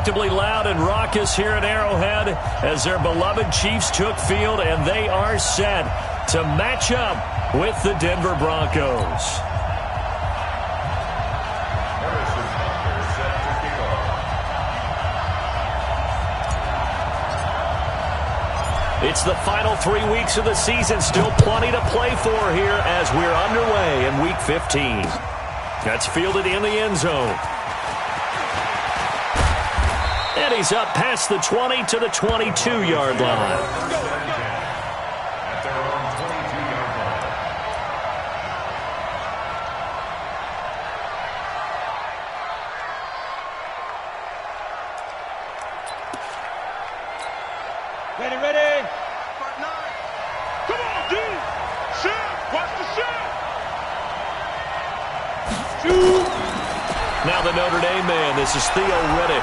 Predictably loud and raucous here at Arrowhead as their beloved Chiefs took field, and they are set to match up with the Denver Broncos. It's the final 3 weeks of the season. Still plenty to play for here as we're underway in Week 15. That's fielded in the end zone. And he's up past the 20 to the 22-yard line. Ready. Come on, dude. Shot. Watch the shot. Shoot. Now the Notre Dame man. This is Theo Riddick.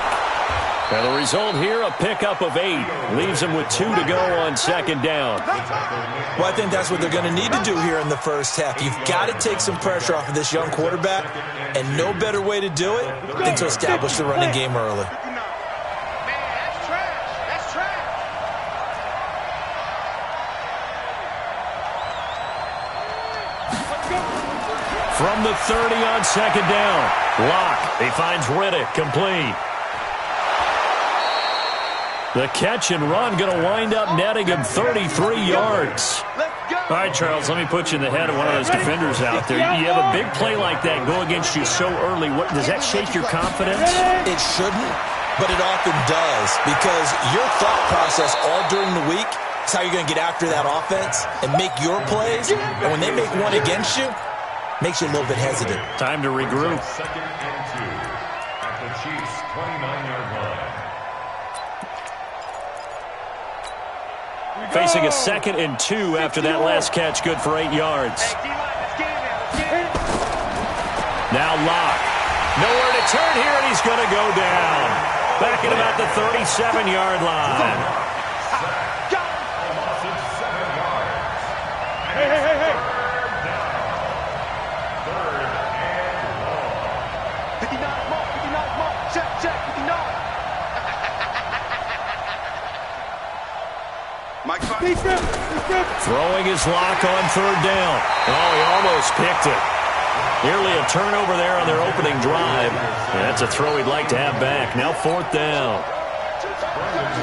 And the result here, a pickup of 8. Leaves him with 2 to go on second down. Well, I think that's what they're going to need to do here in the first half. You've got to take some pressure off of this young quarterback, and no better way to do it than to establish the running game early. From the 30 on second down. Locke, he finds Riddick, complete. The catch and run going to wind up netting him 33 yards. All right, Charles, let me put you in the head of one of those defenders out there. You have a big play like that go against you so early. Does that shake your confidence? It shouldn't, but it often does, because your thought process all during the week is how you're going to get after that offense and make your plays. And when they make one against you, makes you a little bit hesitant. Time to regroup. Second and 2 at the Chiefs' 29-yard line. Facing a 2nd and 2 after that last catch, good for 8 yards. Now Locke. Nowhere to turn here, and he's going to go down. Back at about the 37-yard line. Hey. Check. Throwing his Locke on third down. Oh, he almost picked it. Nearly a turnover there on their opening drive. That's a throw he'd like to have back. Now 4th down.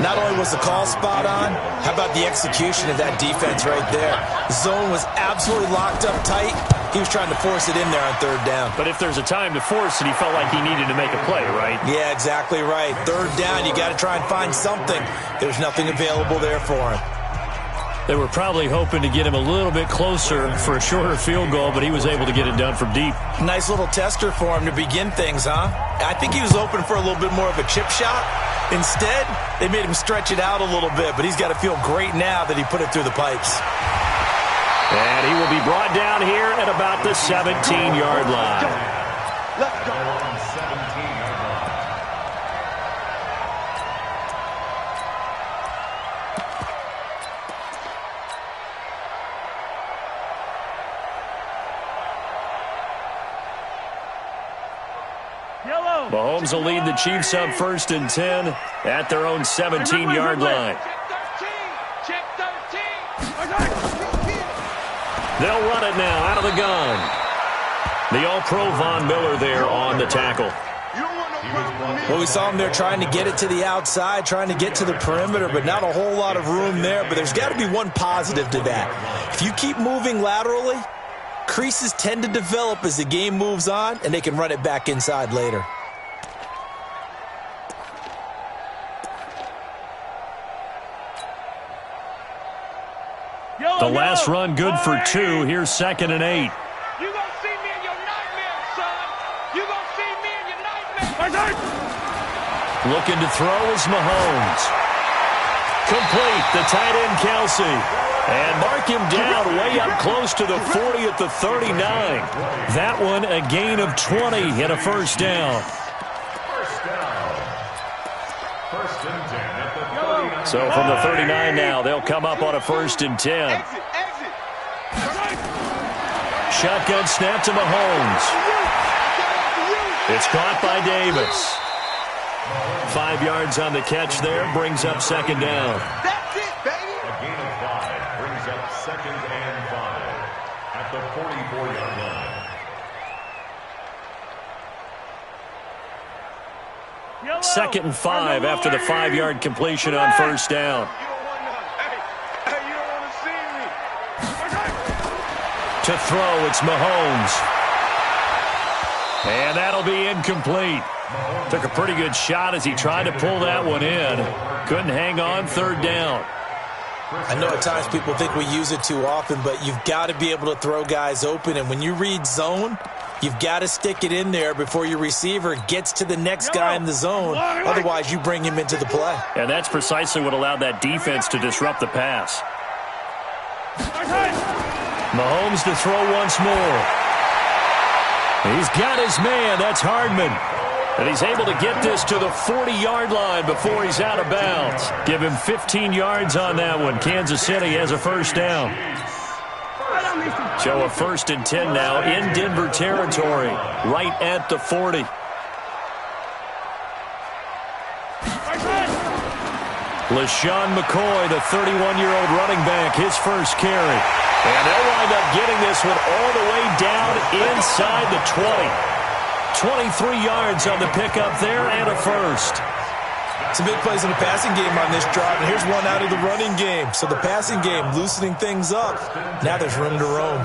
Not only was the call spot on, how about the execution of that defense right there? Zone was absolutely locked up tight. He was trying to force it in there on third down. But if there's a time to force it, he felt like he needed to make a play, right? Yeah, exactly right. Third down, you got to try and find something. There's nothing available there for him. They were probably hoping to get him a little bit closer for a shorter field goal, but he was able to get it done from deep. Nice little tester for him to begin things, huh? I think he was hoping for a little bit more of a chip shot. Instead, they made him stretch it out a little bit, but he's got to feel great now that he put it through the pipes. And he will be brought down here at about the 17-yard line. Let's go. 17-yard line. Mahomes will lead the Chiefs up 1st and 10 at their own 17-yard line. Check 13. They'll run it now out of the gun. The All-Pro Von Miller there on the tackle. Well, we saw him there trying to get it to the outside, trying to get to the perimeter, but not a whole lot of room there. But there's got to be one positive to that. If you keep moving laterally, creases tend to develop as the game moves on, and they can run it back inside later. The last run good for 2. Here's 2nd and 8. You gonna see me in your nightmares, son. You gonna see me in your nightmares. Looking to throw is Mahomes. Complete, the tight end Kelsey. And mark him down way up close to the 40 at the 39. That one a gain of 20 and a first down. First and 10 at the 39. So from the 39 now, they'll come up on a 1st and 10. Shotgun snap to Mahomes. It's caught by Davis. 5 yards on the catch there, brings up second down. That's it, baby. A gain of 5 brings up 2nd and 5 at the 44-yard line. 2nd and 5 after the 5-yard completion on first down. You don't want to see me. To throw, it's Mahomes. And that'll be incomplete. Took a pretty good shot as he tried to pull that one in. Couldn't hang on, third down. I know at times people think we use it too often, but you've got to be able to throw guys open. And when you read zone, you've got to stick it in there before your receiver gets to the next guy in the zone. Otherwise, you bring him into the play. And that's precisely what allowed that defense to disrupt the pass. Mahomes to throw once more. He's got his man. That's Hardman. And he's able to get this to the 40-yard line before he's out of bounds. Give him 15 yards on that one. Kansas City has a first down. So a 1st and 10 now in Denver territory, right at the 40. LaShawn McCoy, the 31-year-old running back, his first carry. And they'll wind up getting this one all the way down inside the 20. 23 yards on the pickup there and a first. Some big plays in the passing game on this drive, and here's one out of the running game. So the passing game loosening things up. Now there's room to roam.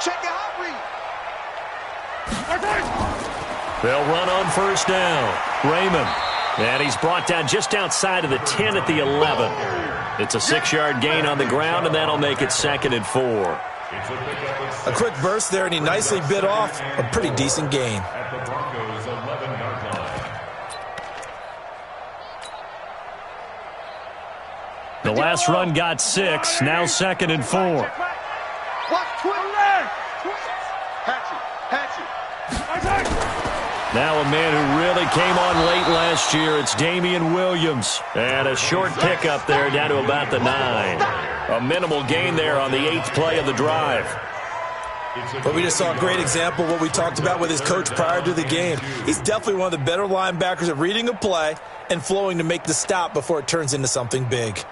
Check your hot read. They'll run on first down. Raymond. And he's brought down just outside of the 10 at the 11. It's a 6-yard gain on the ground, and that'll make it 2nd and 4. A quick burst there, and he nicely bit off a pretty decent gain. At the Broncos' 11-yard line. The last run got 6, now 2nd and 4. Watch Twitter. Hatchet. Now a man who really came on late last year, it's Damian Williams. And a short pickup there down to about the 9. A minimal gain there on the 8th play of the drive. But we just saw a great example of what we talked about with his coach prior to the game. He's definitely one of the better linebackers at reading a play and flowing to make the stop before it turns into something big.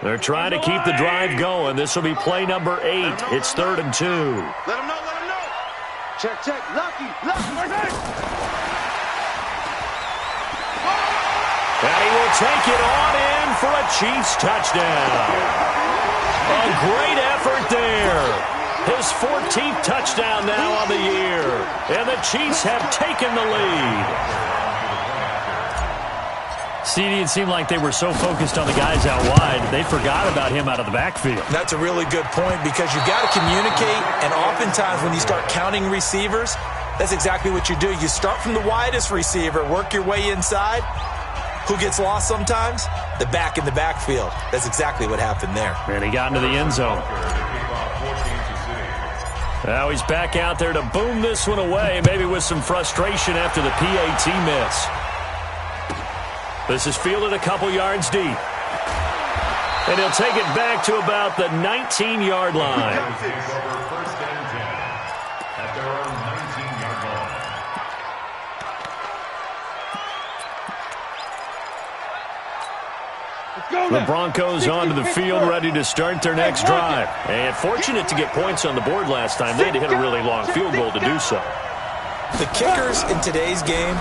They're trying to keep the drive going. This will be play number 8. It's 3rd and 2. Let him know. Check. Lucky. And he will take it on in for a Chiefs touchdown. A great effort there. His 14th touchdown now on the year. And the Chiefs have taken the lead. CD, it seemed like they were so focused on the guys out wide, they forgot about him out of the backfield. That's a really good point because you've got to communicate, and oftentimes when you start counting receivers, that's exactly what you do. You start from the widest receiver, work your way inside. Who gets lost sometimes? The back in the backfield. That's exactly what happened there. And he got into the end zone. Now he's back out there to boom this one away, maybe with some frustration after the PAT miss. This is fielded a couple yards deep. And he'll take it back to about the 19-yard line. The Broncos onto the field, ready to start their next drive. And fortunate to get points on the board last time. They had to hit a really long field goal to do so. The kickers in today's game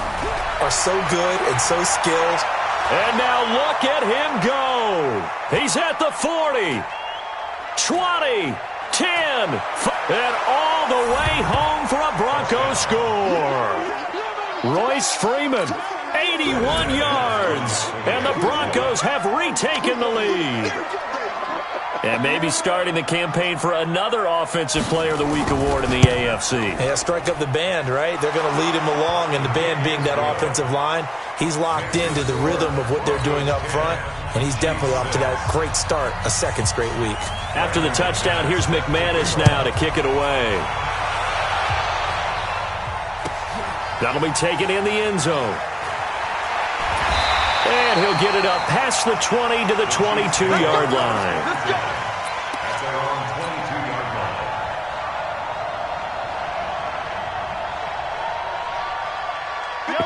are so good and so skilled. And now look at him go. He's at the 40, 20, 10, and all the way home for a Broncos score. Royce Freeman, 81 yards, and the Broncos have retaken the lead. And maybe starting the campaign for another Offensive Player of the Week award in the AFC. Yeah, strike up the band, right? They're going to lead him along, and the band being that offensive line, he's locked into the rhythm of what they're doing up front, and he's definitely off to that great start, a second straight week. After the touchdown, here's McManus now to kick it away. That'll be taken in the end zone. And he'll get it up past the 20 to the 22-yard line. That's their own 22-yard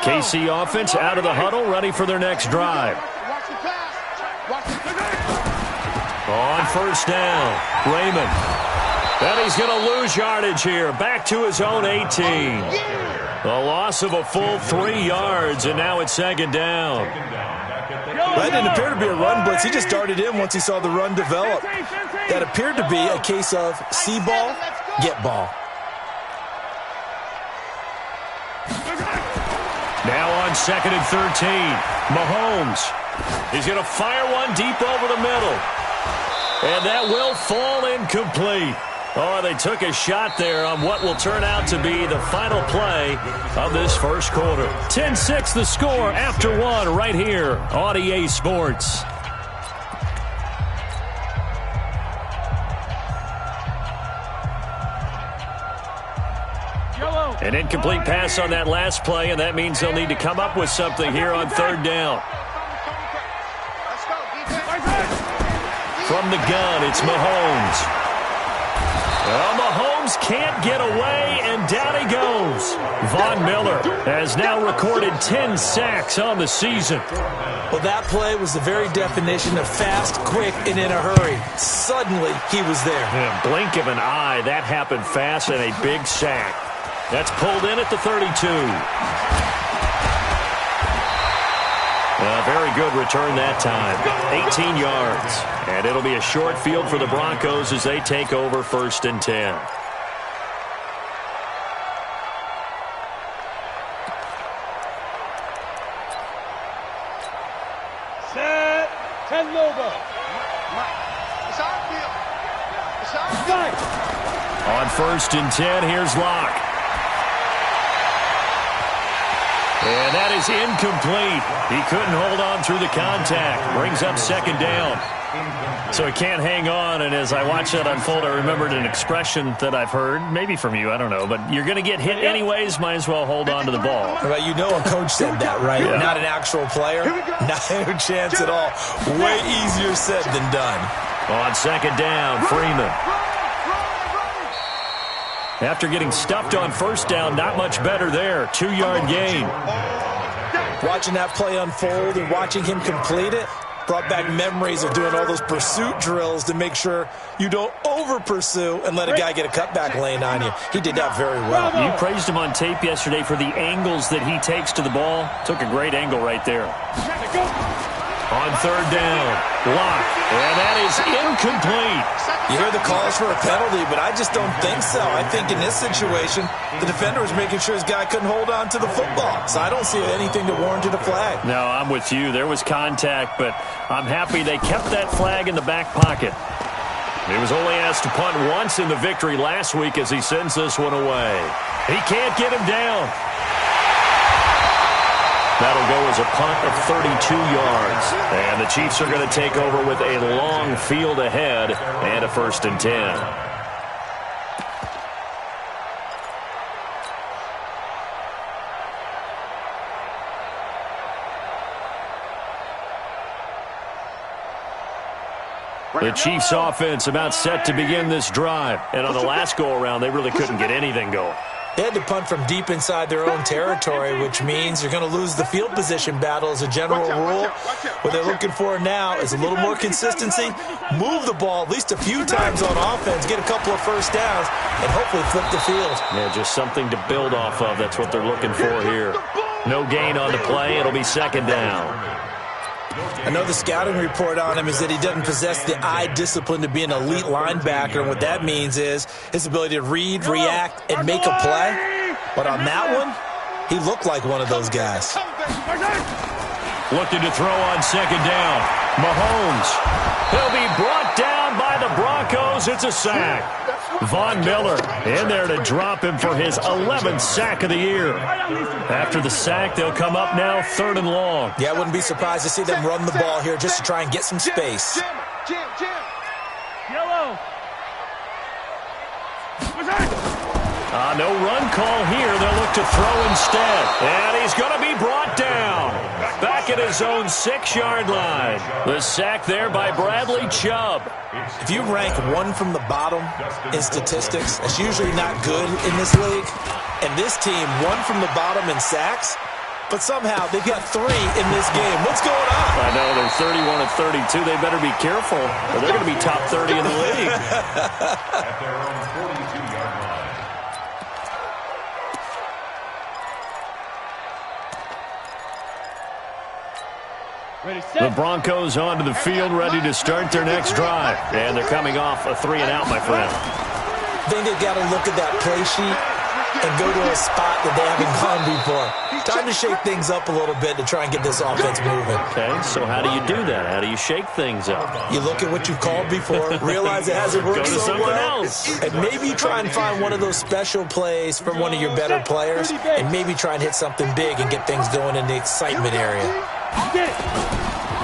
line. KC offense out of the huddle, ready for their next drive. On first down, Raymond. And he's going to lose yardage here. Back to his own 18. A loss of a full 3 yards, and now it's second down. That didn't appear to be a run blitz. He just darted in once he saw the run develop. That appeared to be a case of see ball, get ball. Now on second and 13, Mahomes. He's going to fire one deep over the middle. And that will fall incomplete. Oh, they took a shot there on what will turn out to be the final play of this first quarter. 10-6 the score after one right here on EA Sports. An incomplete pass on that last play, and that means they'll need to come up with something here on third down. From the gun, it's Mahomes. Well, Mahomes can't get away, and down he goes. Von Miller has now recorded 10 sacks on the season. Well, that play was the very definition of fast, quick, and in a hurry. Suddenly, he was there. Yeah, blink of an eye, that happened fast, and a big sack. That's pulled in at the 32. A very good return that time. 18 yards. And it'll be a short field for the Broncos as they take over first and 10. Set. 10 Lobo. On first and 10, here's Locke. And that is incomplete. He couldn't hold on through the contact. Brings up second down. So he can't hang on, and as I watch that unfold, I remembered an expression that I've heard, maybe from you, I don't know, but you're going to get hit anyways, might as well hold on to the ball. Well, you know a coach said that, right? Yeah. Not an actual player. Not a chance at all. Way easier said than done. On second down, Freeman. After getting stuffed on first down, not much better there. 2-yard gain. Watching that play unfold and watching him complete it brought back memories of doing all those pursuit drills to make sure you don't over-pursue and let a guy get a cutback lane on you. He did that very well. You praised him on tape yesterday for the angles that he takes to the ball. Took a great angle right there. On third down, Locke, and that is incomplete. You hear the calls for a penalty, but I just don't think so. I think in this situation, the defender was making sure his guy couldn't hold on to the football. So I don't see anything that warranted a flag. No, I'm with you. There was contact, but I'm happy they kept that flag in the back pocket. He was only asked to punt once in the victory last week as he sends this one away. He can't get him down. That'll go as a punt of 32 yards. And the Chiefs are going to take over with a long field ahead and a first and 10. The Chiefs offense about set to begin this drive. And on the last go-around, they really couldn't get anything going. They had to punt from deep inside their own territory, which means you're going to lose the field position battle as a general rule. What they're looking for now is a little more consistency, move the ball at least a few times on offense, get a couple of first downs, and hopefully flip the field. Yeah, just something to build off of. That's what they're looking for here. No gain on the play. It'll be second down. Another scouting report on him is that he doesn't possess the eye discipline to be an elite linebacker, and what that means is his ability to read, react, and make a play. But on that one, he looked like one of those guys. Looking to throw on second down. Mahomes. He'll be brought down down by the Broncos. It's a sack. Von Miller in there to drop him for his 11th sack of the year. After the sack, they'll come up now 3rd and long. Yeah, I wouldn't be surprised to see them run the ball here just to try and get some space. Yellow. No run call here. They'll look to throw instead. And he's going to be brought down. Back at his own 6-yard line. The sack there by Bradley Chubb. If you rank one from the bottom in statistics, that's usually not good in this league. And this team, one from the bottom in sacks, but somehow they've got 3 in this game. What's going on? I know, they're 31 of 32. They better be careful, or they're going to be top 30 in the league. At their own 42-yard line. The Broncos onto the field, ready to start their next drive. And they're coming off a 3-and-out, my friend. I think they've got to look at that play sheet and go to a spot that they haven't gone before. Time to shake things up a little bit to try and get this offense moving. Okay, so how do you do that? How do you shake things up? You look at what you've called before, realize it hasn't worked so well, and maybe you try and find one of those special plays from one of your better players, and maybe try and hit something big and get things going in the excitement area.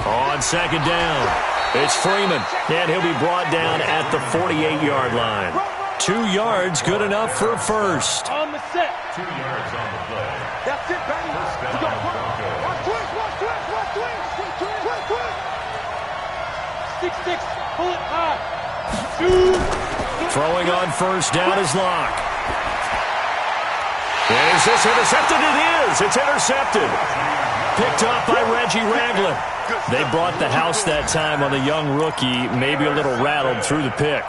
On 2nd down, it's Freeman, and he'll be brought down at the 48-yard line. 2 yards, good enough for a first. On the set. 2 yards on the play. That's it, baby. First down, Broncos. Watch twist. 6-6. Pull it high. 2. Throwing on 1st down is Locke. Is this intercepted? It is. It's intercepted. Picked up by Reggie Ragland. They brought the house that time on the young rookie, maybe a little rattled through the pick.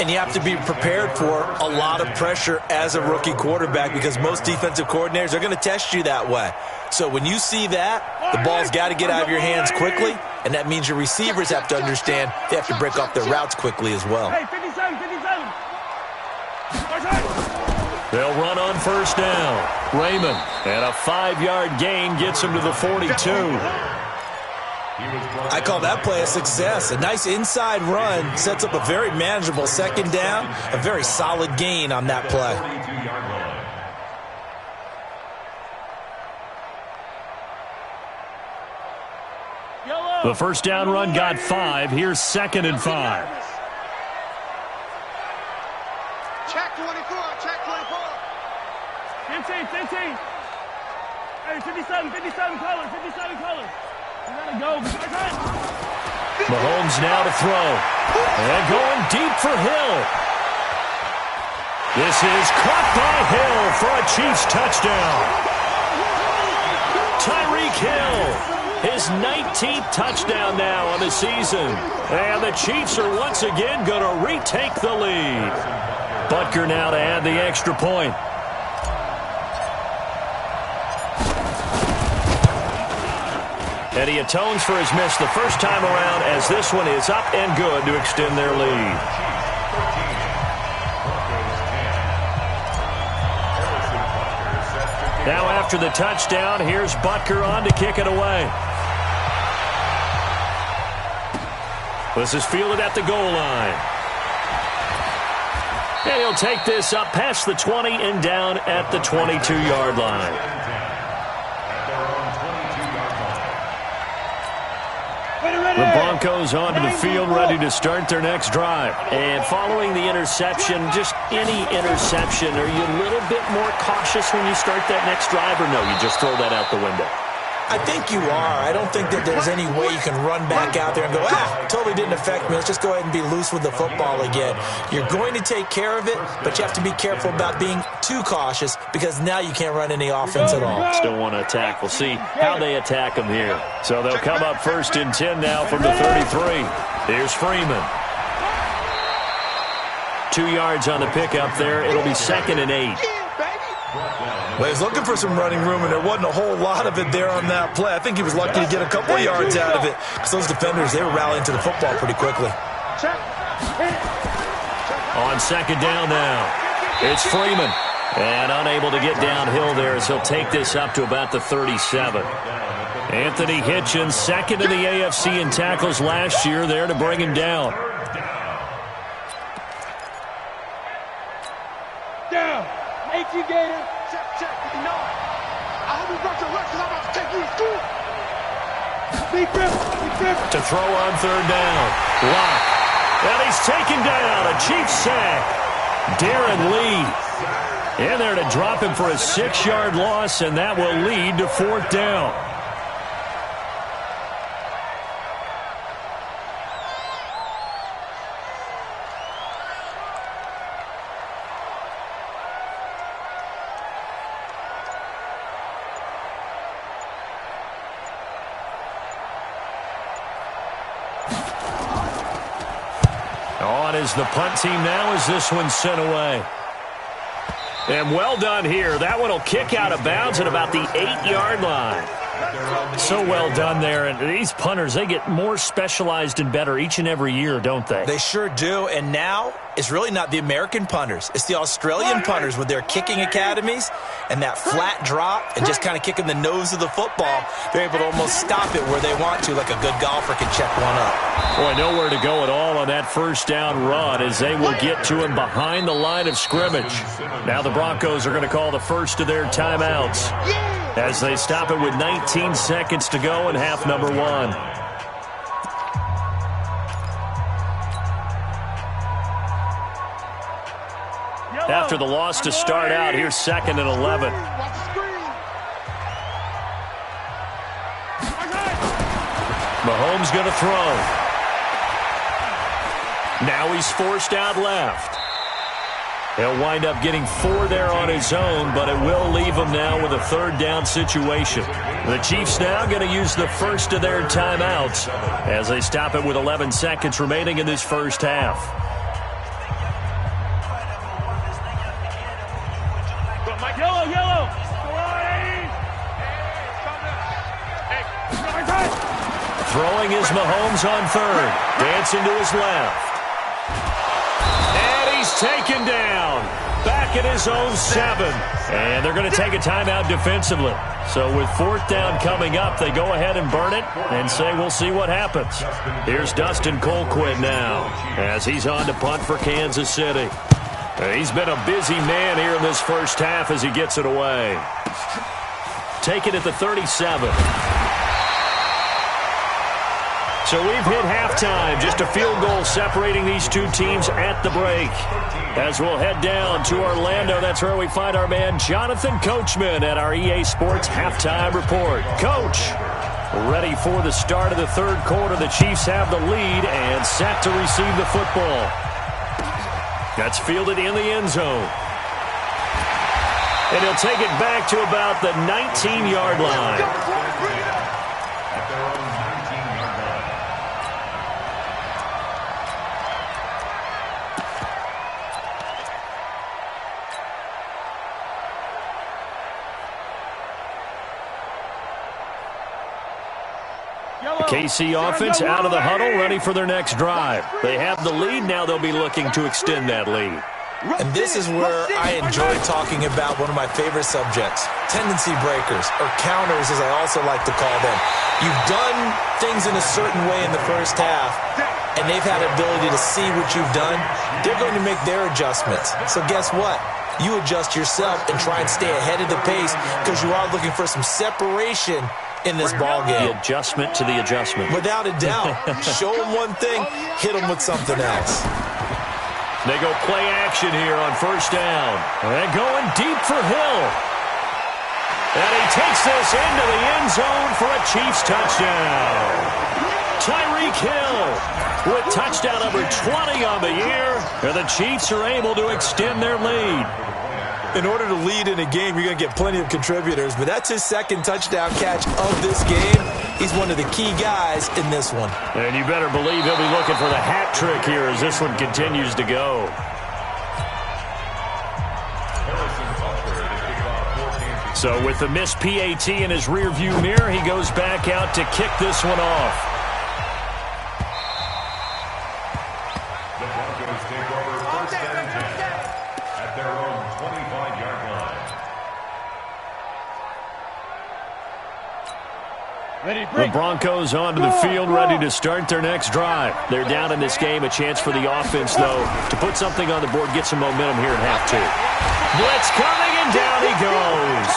And you have to be prepared for a lot of pressure as a rookie quarterback because most defensive coordinators are going to test you that way. So when you see that, the ball's got to get out of your hands quickly, and that means your receivers have to understand they have to break off their routes quickly as well. Hey, 57. They'll run on 1st down. Raymond, and a 5-yard gain gets him to the 42. I call that play a success. A nice inside run sets up a very manageable 2nd down, a very solid gain on that play. The 1st down run got 5. Here's 2nd and 5. Check 24. 15. Hey, 57 colors. You gotta go. Mahomes now to throw. And going deep for Hill. This is caught by Hill for a Chiefs touchdown. Tyreek Hill, his 19th touchdown now on the season. And the Chiefs are once again going to retake the lead. Butker now to add the extra point. And he atones for his miss the first time around as this one is up and good to extend their lead. Now after the touchdown, here's Butker on to kick it away. This is fielded at the goal line. And he'll take this up past the 20 and down at the 22-yard line. The Broncos onto the field, ready to start their next drive. And following the interception, just any interception, are you a little bit more cautious when you start that next drive, or no, you just throw that out the window? I think you are. I don't think that there's any way you can run back out there and go, totally didn't affect me. Let's just go ahead and be loose with the football again. You're going to take care of it, but you have to be careful about being too cautious because now you can't run any offense at all. Still want to attack. We'll see how they attack them here. So they'll come up 1st and 10 now from the 33. Here's Freeman. 2 yards on the pickup there. It'll be 2nd and 8. Well, he was looking for some running room, and there wasn't a whole lot of it there on that play. I think he was lucky to get a couple yards out of it because those defenders, they were rallying to the football pretty quickly. On 2nd down now, it's Freeman. And unable to get downhill there as he'll take this up to about the 37. Anthony Hitchens, 2nd in the AFC in tackles last year, there to bring him down. 18 Gator. Check. You know it. I hope you brought your work because I'm about to take you to school. Big grip. To throw on third down. Lock. And he's taken down. A Chiefs sack. Darren Lee in there to drop him for a 6-yard loss, and that will lead to fourth down. On is the punt team now as this one's sent away. And well done here. That one will kick out of bounds at about the 8-yard line. So well done there. And these punters, they get more specialized and better each and every year, don't they? They sure do. And now it's really not the American punters. It's the Australian punters with their kicking academies and that flat drop and just kind of kicking the nose of the football. They're able to almost stop it where they want to, like a good golfer can check one up. Boy, nowhere to go at all on that first down run as they will get to him behind the line of scrimmage. Now the Broncos are going to call the first of their timeouts as they stop it with 19 seconds to go in half number one. After the loss to start out, here's 2nd and 11. Mahomes going to throw. Now he's forced out left. He'll wind up getting 4 there on his own, but it will leave him now with a third down situation. The Chiefs now going to use the first of their timeouts as they stop it with 11 seconds remaining in this first half. Yellow. Throwing is Mahomes on third. Dancing to his left. And he's taken down. Back at his own 7. And they're going to take a timeout defensively. So with fourth down coming up, they go ahead and burn it and say we'll see what happens. Here's Dustin Colquitt now as he's on to punt for Kansas City. He's been a busy man here in this first half as he gets it away. Taken at the 37. So we've hit halftime. Just a field goal separating these two teams at the break. As we'll head down to Orlando, that's where we find our man Jonathan Coachman at our EA Sports Halftime Report. Coach, ready for the start of the third quarter. The Chiefs have the lead and set to receive the football. That's fielded in the end zone. And he'll take it back to about the 19-yard line. KC offense out of the huddle, ready for their next drive. They have the lead. Now they'll be looking to extend that lead. And this is where I enjoy talking about one of my favorite subjects, tendency breakers, or counters as I also like to call them. You've done things in a certain way in the first half, and they've had the ability to see what you've done. They're going to make their adjustments. So guess what? You adjust yourself and try and stay ahead of the pace because you are looking for some separation in this ball game. The adjustment to the adjustment. Without a doubt. Show them one thing, hit them with something else. They go play action here on first down. And going deep for Hill. And he takes this into the end zone for a Chiefs touchdown. Tyreek Hill with touchdown number 20 on the year. And the Chiefs are able to extend their lead. In order to lead in a game, you're going to get plenty of contributors, but that's his second touchdown catch of this game. He's one of the key guys in this one. And you better believe he'll be looking for the hat trick here as this one continues to go. So with the missed PAT in his rearview mirror, he goes back out to kick this one off. The Broncos take over first and 10 at their own 25-yard line. The Broncos onto the field, ready to start their next drive. They're down in this game. A chance for the offense, though, to put something on the board, get some momentum here in half two. Blitz coming And down he goes.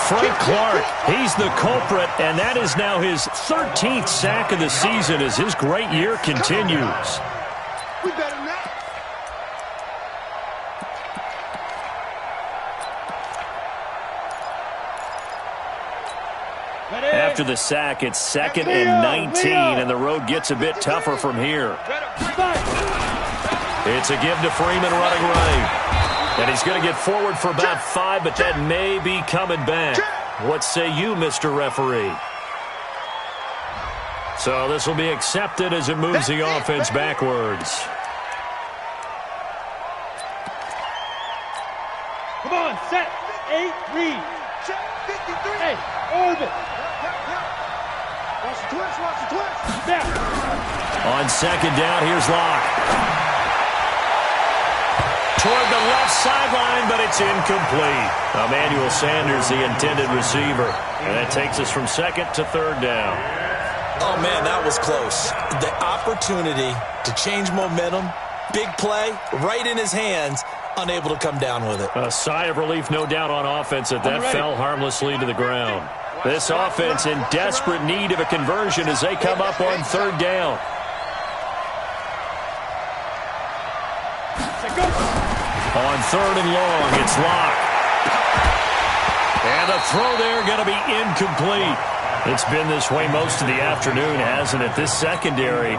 Frank Clark, he's the culprit, and that is now his 13th sack of the season as his great year continues. We better not. After the sack, it's 2nd and 19, and the road gets a bit tougher from here. It's a give to Freeman running right. And he's going to get forward for about 5, but that may be coming back. What say you, Mr. Referee? So this will be accepted as it moves the offense backwards. Come on, set. 8, read. Check 53. Hey, orbit. Watch the twist, watch the twist. Back. On 2nd down, here's Locke. Toward the left sideline, but it's incomplete. Emmanuel Sanders, the intended receiver. And that takes us from 2nd to 3rd down. Oh, man, that was close. The opportunity to change momentum, big play, right in his hands, unable to come down with it. A sigh of relief, no doubt, on offense that fell harmlessly to the ground. This offense in desperate need of a conversion as they come up on 3rd down. On 3rd and long, it's Locke. And a throw there going to be incomplete. It's been this way most of the afternoon, hasn't it? This secondary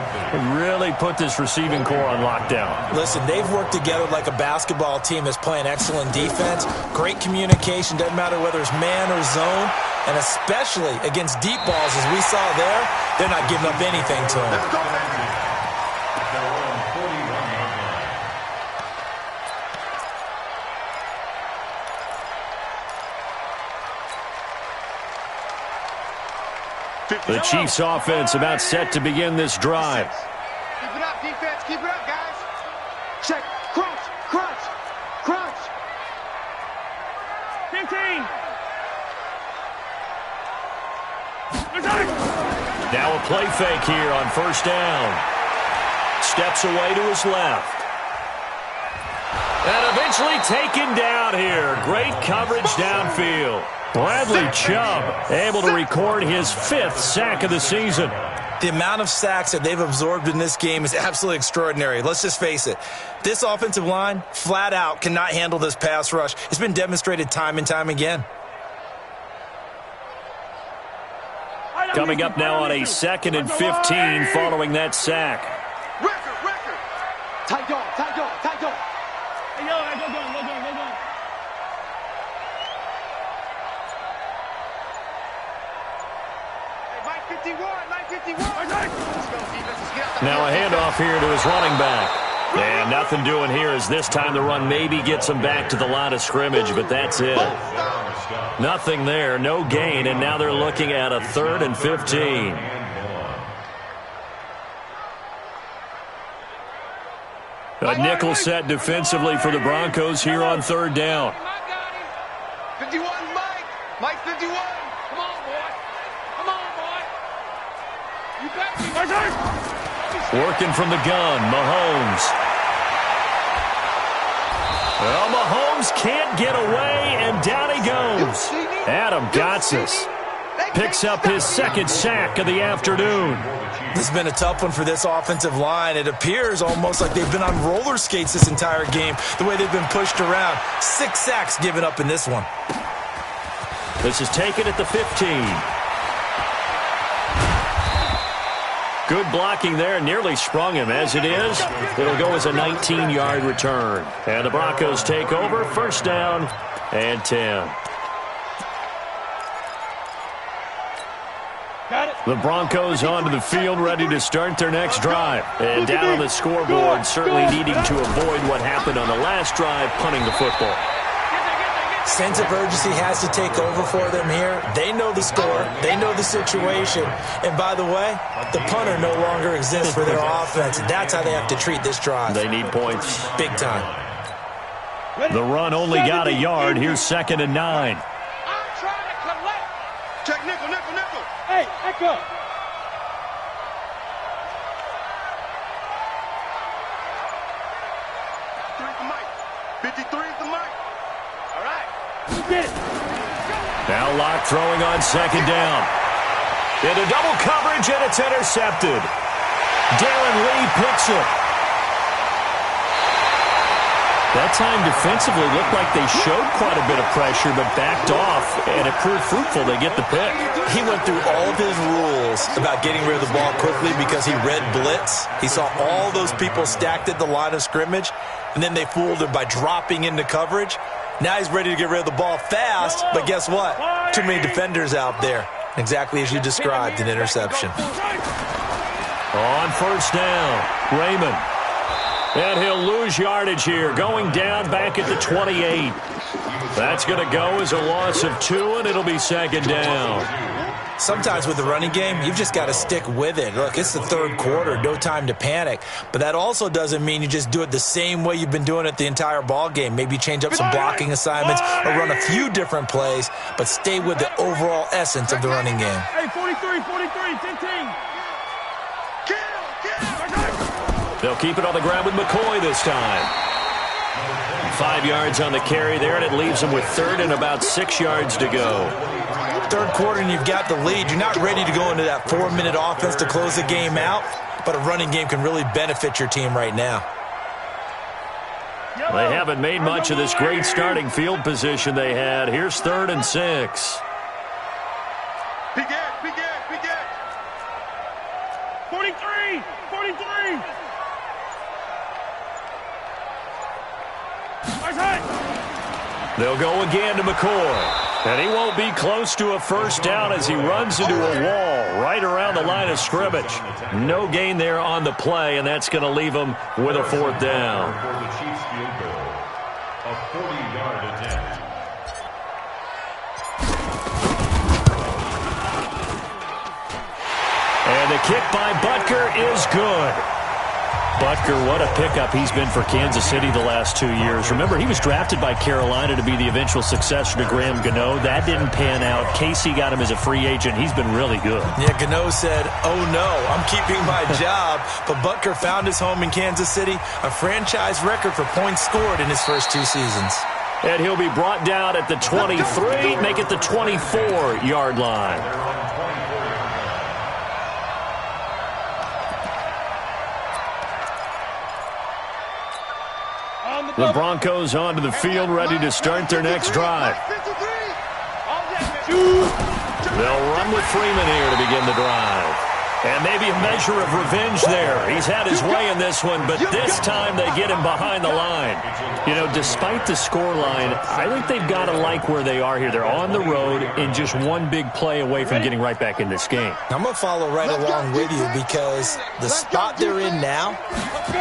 really put this receiving core on lockdown. Listen, they've worked together like a basketball team that's playing excellent defense. Great communication, doesn't matter whether it's man or zone. And especially against deep balls, as we saw there, they're not giving up anything to them. Let's go, baby. The Chiefs' offense about set to begin this drive. Keep it up, defense. Keep it up, guys. Check. Crunch. Crunch. Crunch. 15. Now a play fake here on 1st down. Steps away to his left. And eventually taken down here. Great coverage downfield. Bradley Chubb able to record his 5th sack of the season. The amount of sacks that they've absorbed in this game is absolutely extraordinary. Let's just face it. This offensive line, flat out, cannot handle this pass rush. It's been demonstrated time and time again. Coming up now on a 2nd and 15 following that sack. Record. Tight dog. Hey, yo, go. Hey, Mike 51. Let's go, defense. Let's get out the Now a field. handoff here to his running back. And nothing doing here as this time the run maybe gets him back to the line of scrimmage, but that's it. Nothing there, no gain, and now they're looking at a 3rd and 15. A nickel set defensively for the Broncos here on 3rd down. 51, Mike. Mike 51. Come on, boy. You got me. Working from the gun, Mahomes. Well, Mahomes can't get away, and down he goes. Adam Gotsis picks up his 2nd sack of the afternoon. This has been a tough one for this offensive line. It appears almost like they've been on roller skates this entire game, the way they've been pushed around. 6 sacks given up in this one. This is taken at the 15. Good blocking there, nearly sprung him. As it is, it'll go as a 19-yard return. And the Broncos take over, 1st down and 10. Got it. The Broncos onto the field, ready to start their next drive. And down on the scoreboard, certainly needing to avoid what happened on the last drive, punting the football. Sense of urgency has to take over for them here. They know the score. They know the situation. And by the way, the punter no longer exists for their offense. That's how they have to treat this drive. They need points. Big time. The run only got a yard. Here's 2nd and 9. I'm trying to collect. Check nickel. Hey, echo. 53 is the mic. All right. Now Locke throwing on second down. Into double coverage, and it's intercepted. Darren Lee picks it. That time defensively looked like they showed quite a bit of pressure but backed off, and it proved fruitful. They get the pick. He went through all of his rules about getting rid of the ball quickly because he read blitz. He saw all those people stacked at the line of scrimmage, and then they fooled him by dropping into coverage. Now he's ready to get rid of the ball fast, but guess what? Too many defenders out there. Exactly as you described, an interception. On first down, Raymond. And he'll lose yardage here, going down back at the 28. That's going to go as a loss of 2, and it'll be second down. Sometimes with the running game, you've just got to stick with it. Look, it's the third quarter, no time to panic. But that also doesn't mean you just do it the same way you've been doing it the entire ball game. Maybe change up some blocking assignments or run a few different plays, but stay with the overall essence of the running game. Hey, 43, 15. They'll keep it on the ground with McCoy this time. 5 yards on the carry there, and it leaves them with third and about 6 yards to go. Third quarter, and you've got the lead. You're not ready to go into that 4-minute offense to close the game out, but a running game can really benefit your team right now. They haven't made much of this great starting field position they had. Here's 3rd and 6. Big Ed. 43. They'll go again to McCoy. And he won't be close to a first down as he runs into a wall right around the line of scrimmage. No gain there on the play, and that's going to leave him with a 4th down. For the Chiefs field goal, a 40-yard attempt. And the kick by Butker is good. Butker, what a pickup he's been for Kansas City the last 2 years. Remember, he was drafted by Carolina to be the eventual successor to Graham Gano. That didn't pan out. Casey got him as a free agent. He's been really good. Yeah, Gano said, oh no, I'm keeping my job. But Butker found his home in Kansas City, a franchise record for points scored in his first 2 seasons. And he'll be brought down at the 23, make it the 24-yard line. The Broncos onto the field, ready to start their next drive. They'll run with Freeman here to begin the drive. And maybe a measure of revenge there. He's had his way in this one, but this time they get him behind the line. You know, despite the scoreline, I think they've got to like where they are here. They're on the road and just one big play away from getting right back in this game. I'm going to follow right along with you because the spot they're in now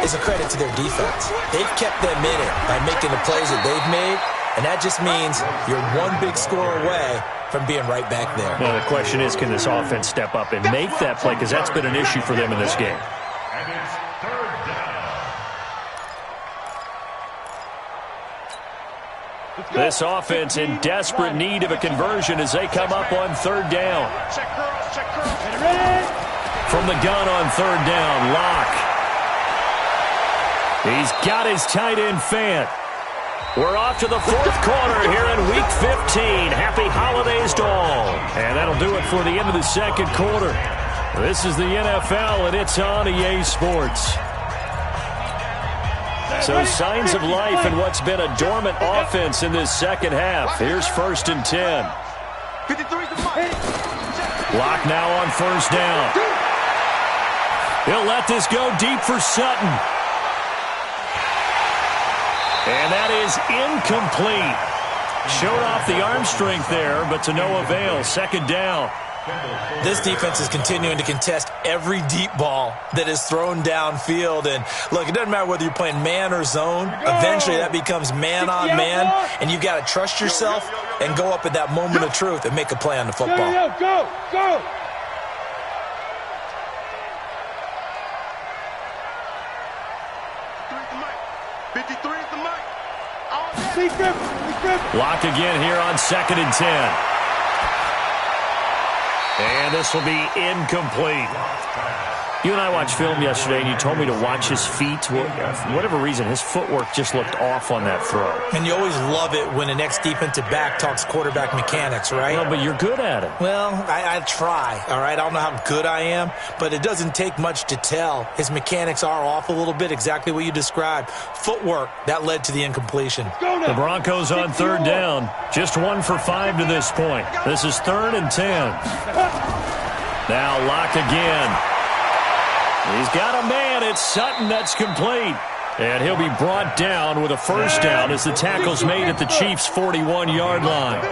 is a credit to their defense. They've kept them in it by making the plays that they've made, and that just means you're one big score away from being right back there. Well, the question is, can this offense step up and make that play? Because that's been an issue for them in this game. And it's 3rd down. This offense in desperate need of a conversion as they come up on 3rd down. From the gun on 3rd down, Locke. He's got his tight end Fant. We're off to the 4th quarter here in Week 15. Happy holidays to all. And that'll do it for the end of the 2nd quarter. This is the NFL, and it's on EA Sports. So signs of life in what's been a dormant offense in this second half. Here's 1st and 10. Locke now on 1st down. He'll let this go deep for Sutton. And that is incomplete. Showed off the arm strength there, but to no avail. 2nd down. This defense is continuing to contest every deep ball that is thrown downfield. And, look, it doesn't matter whether you're playing man or zone. Eventually that becomes man on man, and you've got to trust yourself and go up at that moment of truth and make a play on the football. Go! Lock again here on 2nd and 10. And this will be incomplete. You and I watched film yesterday, and you told me to watch his feet. For whatever reason, his footwork just looked off on that throw. And you always love it when an ex-defensive back talks quarterback mechanics, right? Well, but you're good at it. Well, I try, all right? I don't know how good I am, but it doesn't take much to tell. His mechanics are off a little bit, exactly what you described. Footwork, that led to the incompletion. The Broncos on third down. Just 1 for 5 to this point. This is 3rd and 10. Now Locke again. He's got a man. It's Sutton that's complete. And he'll be brought down with a first down as the tackle's made at the Chiefs' 41-yard line.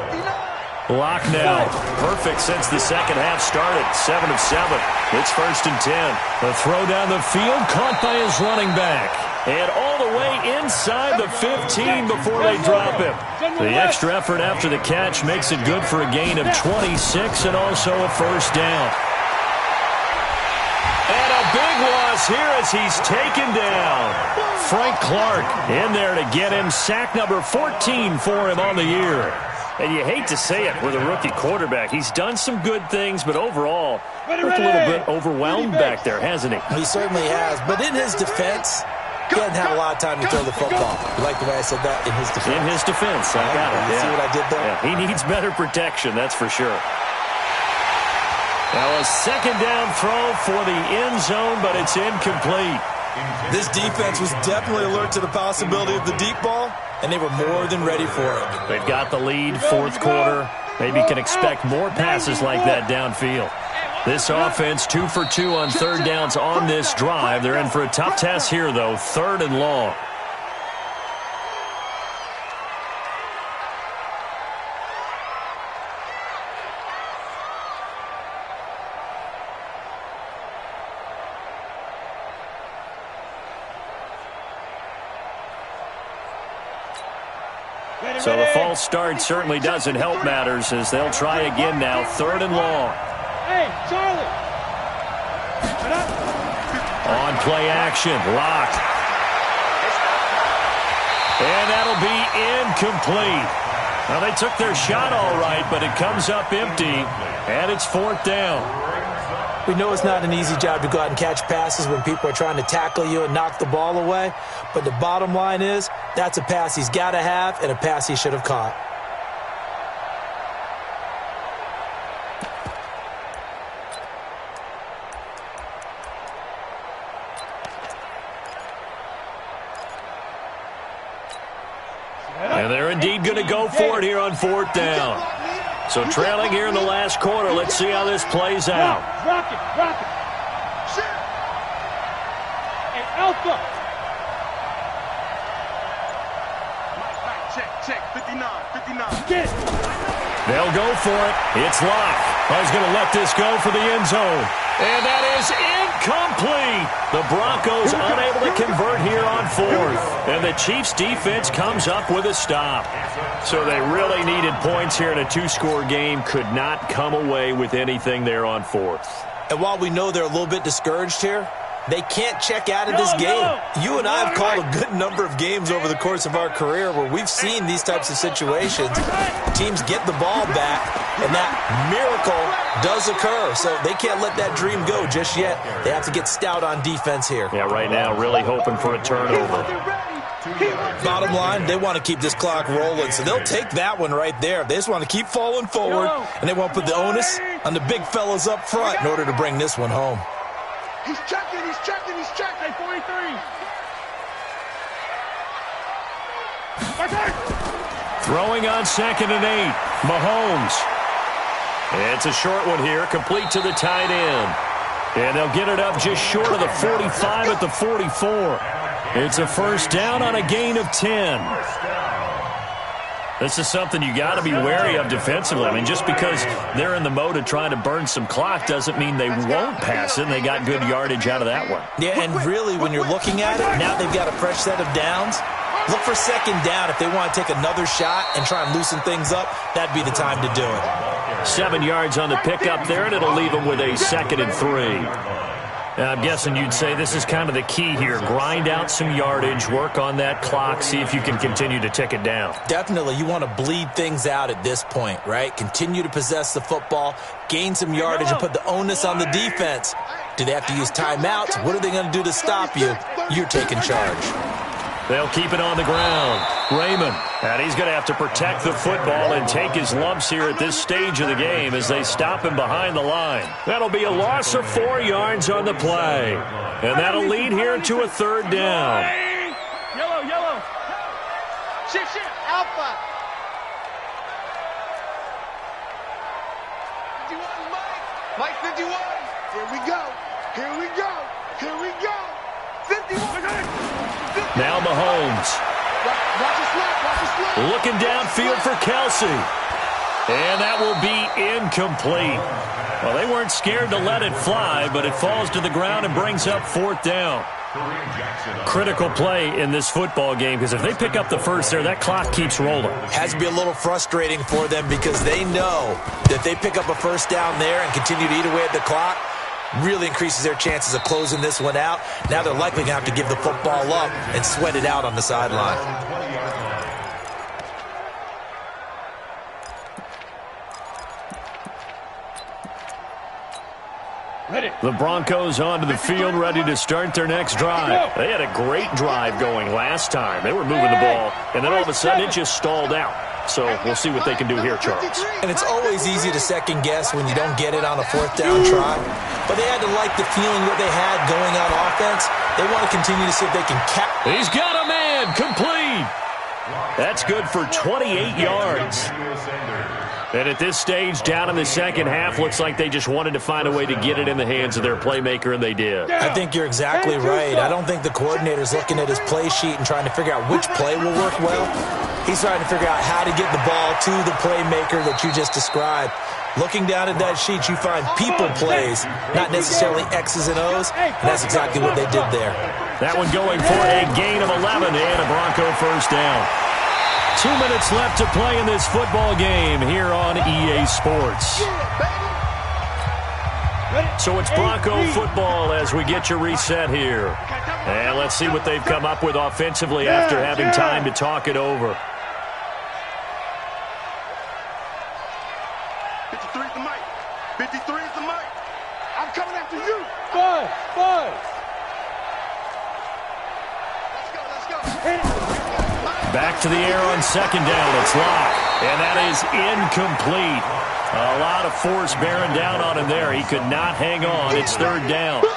Locke now. Perfect since the second half started. 7 of 7. It's 1st and 10. The throw down the field caught by his running back. And all the way inside the 15 before they drop him. The extra effort after the catch makes it good for a gain of 26 and also a first down. And a big loss here as he's taken down. Frank Clark in there to get him. Sack number 14 for him on the year. And you hate to say it with a rookie quarterback. He's done some good things, but overall, looked a little bit overwhelmed back there, hasn't he? He certainly has. But in his defense, he hasn't had a lot of time to throw the football. You like the way I said that? In his defense. In his defense. I got it. You see what I did there? Yeah, he needs better protection, that's for sure. Now a second down throw for the end zone, but it's incomplete. This defense was definitely alert to the possibility of the deep ball, and they were more than ready for it. They've got the lead, 4th quarter. Maybe can expect more passes like that downfield. This offense 2 for 2 on third downs on this drive. They're in for a tough test here, though, 3rd and long. So the false start certainly doesn't help matters as they'll try again now, 3rd and long. Hey, Charlie. On play action, Locke. And that'll be incomplete. Now they took their shot all right, but it comes up empty, and it's 4th down. We know it's not an easy job to go out and catch passes when people are trying to tackle you and knock the ball away. But the bottom line is, that's a pass he's got to have and a pass he should have caught. And they're indeed going to go for it here on 4th down. So trailing here in the last quarter. Let's see how this plays out. Rock it, rock it. Hey, Alpha. Check, 59. Get. They'll go for it. It's Locke. He's going to let this go for the end zone. And that is incomplete. The Broncos unable to convert here on 4th. And the Chiefs defense comes up with a stop. So they really needed points here in a 2-score game. Could not come away with anything there on 4th. And while we know they're a little bit discouraged here, they can't check out of this game. You and I have called a good number of games over the course of our career where we've seen these types of situations. Teams get the ball back, and that miracle does occur. So they can't let that dream go just yet. They have to get stout on defense here. Yeah, right now really hoping for a turnover. Bottom line, they want to keep this clock rolling, so they'll take that one right there. They just want to keep falling forward, and they want to put the onus on the big fellas up front in order to bring this one home. He's checking. Hey, 43. Throwing on 2nd and 8. Mahomes. It's a short one here, complete to the tight end. And they'll get it up just short of the 45 at the 44. It's a first down on a gain of 10. This is something you got to be wary of defensively. I mean, just because they're in the mode of trying to burn some clock doesn't mean they won't pass it, and they got good yardage out of that one. Yeah, and really, when you're looking at it, now they've got a fresh set of downs. Look for 2nd down. If they want to take another shot and try and loosen things up, that'd be the time to do it. 7 yards on the pickup there, and it'll leave them with a 2nd and 3. I'm guessing you'd say this is kind of the key here. Grind out some yardage, work on that clock, see if you can continue to tick it down. Definitely. You want to bleed things out at this point, right? Continue to possess the football, gain some yardage, and put the onus on the defense. Do they have to use timeouts? What are they going to do to stop you? You're taking charge. They'll keep it on the ground. Raymond. And he's going to have to protect the football and take his lumps here at this stage of the game as they stop him behind the line. That'll be a loss of 4 yards on the play. And that'll lead here to a third down. Yellow, yellow. Shift, shift. Alpha. 51, Mike. Mike 51. Here we go. Here we go. Here we go. 51. Now Mahomes. Watch it slide. Watch it slide. Looking downfield for Kelsey. And that will be incomplete. Well, they weren't scared to let it fly, but it falls to the ground and brings up 4th down. Critical play in this football game because if they pick up the first there, that clock keeps rolling. Has to be a little frustrating for them because they know that they pick up a first down there and continue to eat away at the clock. Really increases their chances of closing this one out. Now they're likely going to have to give the football up and sweat it out on the sideline. The Broncos onto the field, ready to start their next drive. They had a great drive going last time. They were moving the ball, and then all of a sudden it just stalled out. So we'll see what they can do here, Charles. And it's always easy to second guess when you don't get it on a 4th down try. But they had to like the feeling what they had going on offense. They want to continue to see if they can capture. He's got a man, complete. That's good for 28 yards. And at this stage, down in the second half, looks like they just wanted to find a way to get it in the hands of their playmaker, and they did. I think you're exactly right. I don't think the coordinator's looking at his play sheet and trying to figure out which play will work well. He's trying to figure out how to get the ball to the playmaker that you just described. Looking down at that sheet, you find people plays, not necessarily X's and O's, and that's exactly what they did there. That one going for a gain of 11 and a Bronco first down. 2 minutes left to play in this football game here on EA Sports. So it's Bronco football as we get you reset here. And let's see what they've come up with offensively after having time to talk it over. 53 is the mic. 53 is the mic. I'm coming after you. Buzz, buzz. Let's go. Back to the air on second down. It's locked. And that is incomplete. A lot of force bearing down on him there. He could not hang on. It's third down.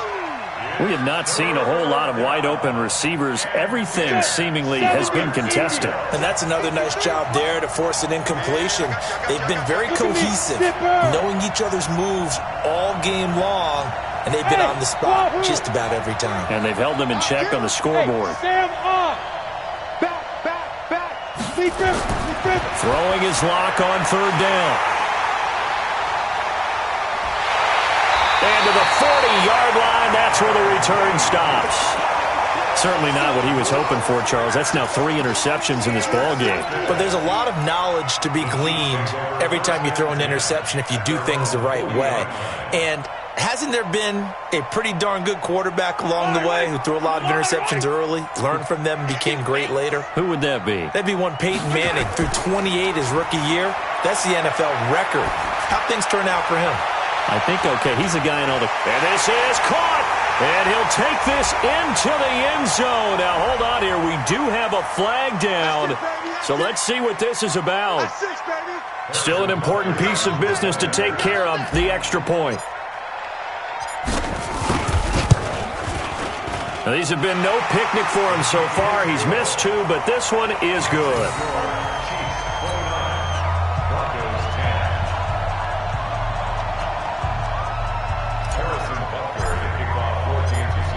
We have not seen a whole lot of wide-open receivers. Everything seemingly has been contested. And that's another nice job there to force an incompletion. They've been very cohesive, knowing each other's moves all game long, and they've been on the spot just about every time. And they've held them in check on the scoreboard. Sam up. Back. Sleep him. Throwing his lock on third down. And to the 40-yard line, that's where the return stops. Certainly not what he was hoping for, Charles. That's now 3 interceptions in this ballgame. But there's a lot of knowledge to be gleaned every time you throw an interception if you do things the right way. And hasn't there been a pretty darn good quarterback along the way who threw a lot of interceptions early, learned from them, and became great later? Who would that be? That'd be one Peyton Manning. Threw 28 his rookie year. That's the NFL record. How'd things turn out for him? I think, okay, he's a guy in all the... And this is caught! And he'll take this into the end zone. Now, hold on here. We do have a flag down. So let's see what this is about. Still an important piece of business to take care of, the extra point. Now, these have been no picnic for him so far. He's missed 2, but this one is good.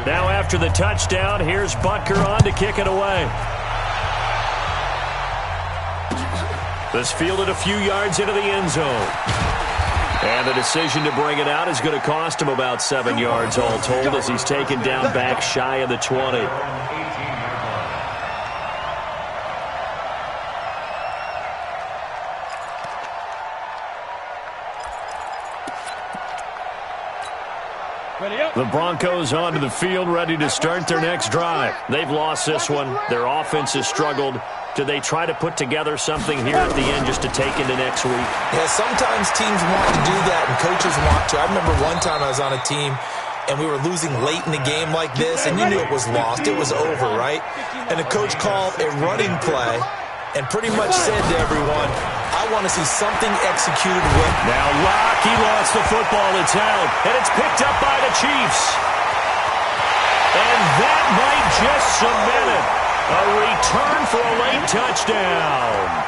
Now after the touchdown, here's Butker on to kick it away. This fielded a few yards into the end zone. And the decision to bring it out is going to cost him about 7 yards all told as he's taken down back shy of the 20. The Broncos onto the field, ready to start their next drive. They've lost this one. Their offense has struggled. Do they try to put together something here at the end just to take into next week? Yeah, sometimes teams want to do that and coaches want to. I remember one time I was on a team and we were losing late in the game like this, and you knew it was lost. It was over, right? And the coach called a running play and pretty much said to everyone, I want to see something executed well. Now Locke, he lost the football. It's out, and it's picked up by the Chiefs. And that might just cement it. A return for a late touchdown.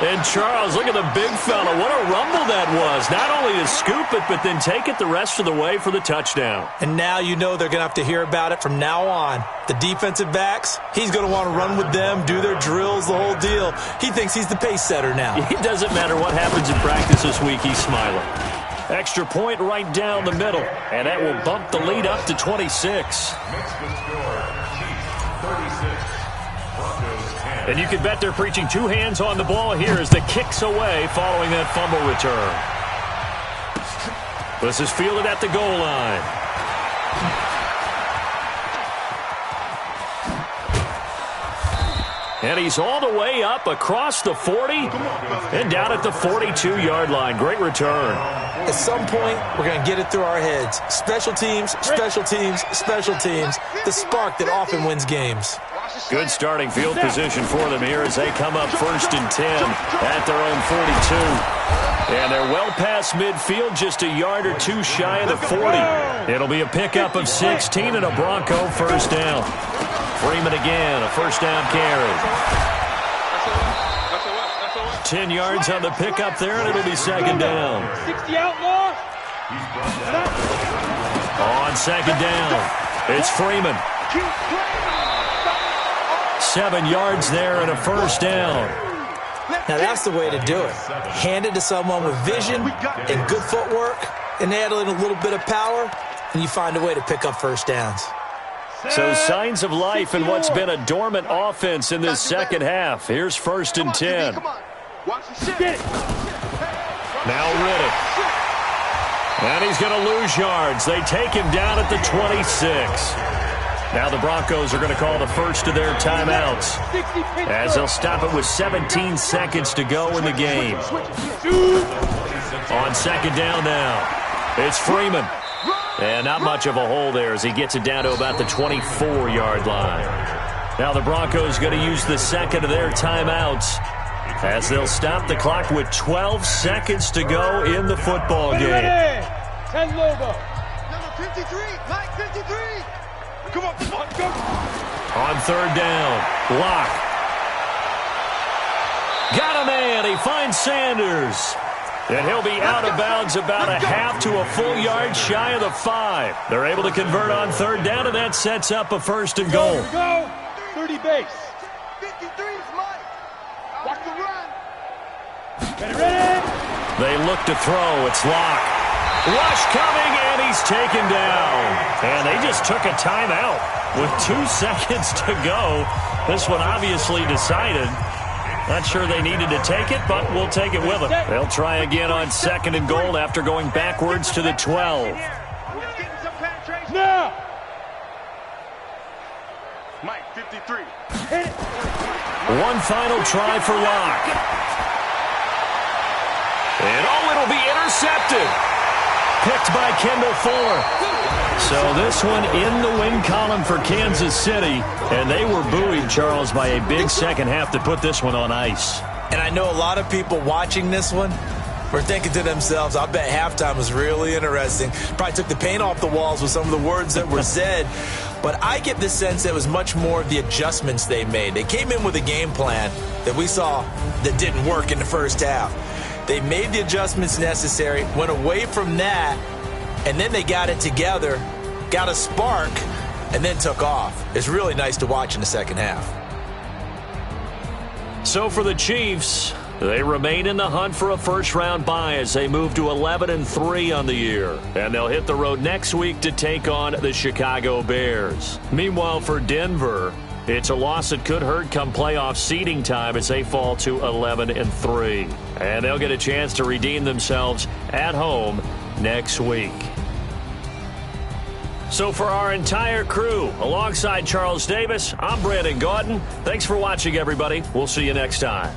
And Charles, look at the big fella. What a rumble that was. Not only to scoop it, but then take it the rest of the way for the touchdown. And now you know they're going to have to hear about it from now on. The defensive backs, he's going to want to run with them, do their drills, the whole deal. He thinks he's the pace setter now. It doesn't matter what happens in practice this week, he's smiling. Extra point right down the middle, and that will bump the lead up to 26. Makes the score Chiefs 36. And you can bet they're preaching two hands on the ball here as the kick's away following that fumble return. This is fielded at the goal line. And he's all the way up across the 40 and down at the 42-yard line. Great return. At some point, we're going to get it through our heads. Special teams, special teams, special teams. The spark that often wins games. Good starting field position for them here as they come up 1st and 10 at their own 42. And they're well past midfield, just a yard or two shy of the 40. It'll be a pickup of 16 and a Bronco first down. Freeman again, a first down carry. 10 yards on the pickup there, and it'll be second down. 60 outlaw. On second down, it's Freeman. 7 yards there and a first down. Now that's the way to do it. Hand it to someone with vision and good footwork, and add in a little bit of power, and you find a way to pick up first downs. So signs of life in what's been a dormant offense in this second half. Here's 1st and 10. Now Riddick. And he's going to lose yards. They take him down at the 26. Now the Broncos are going to call the first of their timeouts as they'll stop it with 17 seconds to go in the game. On second down now, it's Freeman. And not much of a hole there as he gets it down to about the 24-yard line. Now the Broncos going to use the second of their timeouts as they'll stop the clock with 12 seconds to go in the football game. 10 Lobo. Number 53, Mike 53. Come on, go. On third down, Locke. Got a man. He finds Sanders. And he'll be out of bounds about a half to a full yard shy of the 5. They're able to convert on third down, and that sets up a first and goal. Go. 30 base. 53's Mike. Watch the run. Ready. They look to throw. It's Locke. Rush coming, and he's taken down. And they just took a timeout with 2 seconds to go. This one obviously decided. Not sure they needed to take it, but we'll take it with them. They'll try again on second and goal after going backwards to the 12. Now. Mike 53. One final try for Locke. And it'll be intercepted. Picked by Kendall Fuller. So this one in the win column for Kansas City. And they were buoyed, Charles, by a big second half to put this one on ice. And I know a lot of people watching this one were thinking to themselves, I bet halftime was really interesting. Probably took the paint off the walls with some of the words that were said. But I get the sense that it was much more of the adjustments they made. They came in with a game plan that we saw that didn't work in the first half. They made the adjustments necessary, went away from that, and then they got it together, got a spark, and then took off. It's really nice to watch in the second half. So for the Chiefs, they remain in the hunt for a first-round bye as they move to 11-3 on the year. And they'll hit the road next week to take on the Chicago Bears. Meanwhile, for Denver, it's a loss that could hurt come playoff seeding time as they fall to 11-3. And they'll get a chance to redeem themselves at home next week. So for our entire crew, alongside Charles Davis, I'm Brandon Gaudin. Thanks for watching, everybody. We'll see you next time.